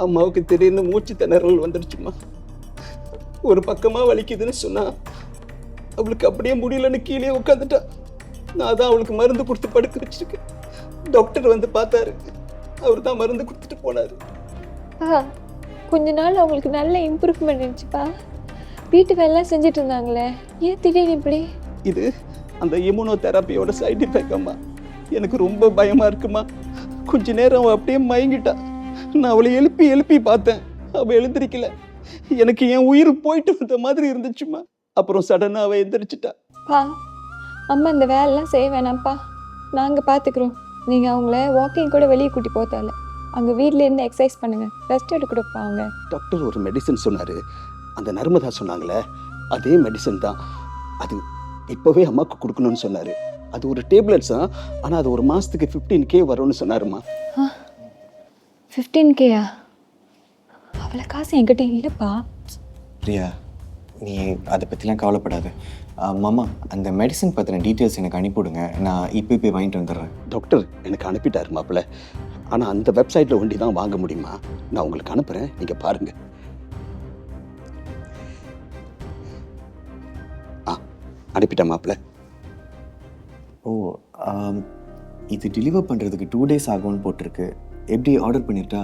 அம்மாவுக்கு திடீர்னு மூச்சு திணறல் வந்துடுச்சுமா. ஒரு பக்கமாக வலிக்குதுன்னு சொன்னா அவளுக்கு அப்படியே முடியலன்னு கீழே உட்காந்துட்டா. நான் தான் அவளுக்கு மருந்து கொடுத்து படுக்க வச்சிருக்கேன். டாக்டர் வந்து பார்த்தாரு. அவர் தான் மருந்து கொடுத்துட்டு போனார். கொஞ்ச நாள் அவங்களுக்கு நல்ல இம்ப்ரூவ்மெண்ட் இருந்துச்சுப்பா. வீட்டு வேலைலாம் செஞ்சுட்டு இருந்தாங்களே, ஏன் திடீர்னு இப்படி? இது அந்த இம்யூனோ தெரப்பியோட சைடு எஃபெக்ட் அம்மா. எனக்கு ரொம்ப பயமாக இருக்குமா. கொஞ்ச நேரம் அவள் அப்படியே மயங்கிட்டா. நான் அவளை எழுப்பி எழுப்பி பார்த்தேன், அவள் எழுந்திருக்கல. எனக்கு என் உயிர் போயிட்டு வந்த மாதிரி இருந்துச்சுமா. அப்புறம் சடனாக அவள் எந்திரிச்சிட்டா. பா, அம்மா இந்த வேலைலாம் செய்ய வேணாம்ப்பா, நாங்கள் பார்த்துக்குறோம். நீங்கள் அவங்கள வாக்கிங் கூட வெளியே கூட்டி போத்தால, அங்கே வீட்டில் இருந்து எக்ஸசைஸ் பண்ணுங்கள், ரெஸ்ட் எடுக்கணும்ப்பா. அவங்க டாக்டர் ஒரு மெடிசன் சொன்னார். அந்த நர்மதா சொன்னாங்களே, அதே மெடிசன் தான். அது இப்போவே அம்மாவுக்கு கொடுக்கணும்னு சொன்னார். அது ஒரு டேப்லெட்ஸ் தான், ஆனால் அது ஒரு மாதத்துக்கு 15K வரும்னு சொன்னாருமா. 15Kயா? அவ்வளோ காசு என்கிட்ட இல்லைப்பா. பிரியா, நீ அதை பற்றிலாம் கவலைப்படாத. மாமா, அந்த மெடிசன் பற்றின டீட்டெயில்ஸ் எனக்கு அனுப்பிவிடுங்க. நான் இப்போ போய் வாங்கிட்டு வந்துடுறேன். டாக்டர் எனக்கு அனுப்பிட்டாரு மாப்பிள்ள. ஆனால் அந்த வெப்சைட்டில் ஒண்டி தான் வாங்க முடியுமா? நான் உங்களுக்கு அனுப்புகிறேன், நீங்கள் பாருங்கள். அனுப்பிட்டேன் மாப்பிள்ள. ஓ, இது டெலிவர் பண்ணுறதுக்கு 2 days ஆகும்னு போட்டிருக்கு. எப்படி ஆர்டர் பண்ணிட்டா?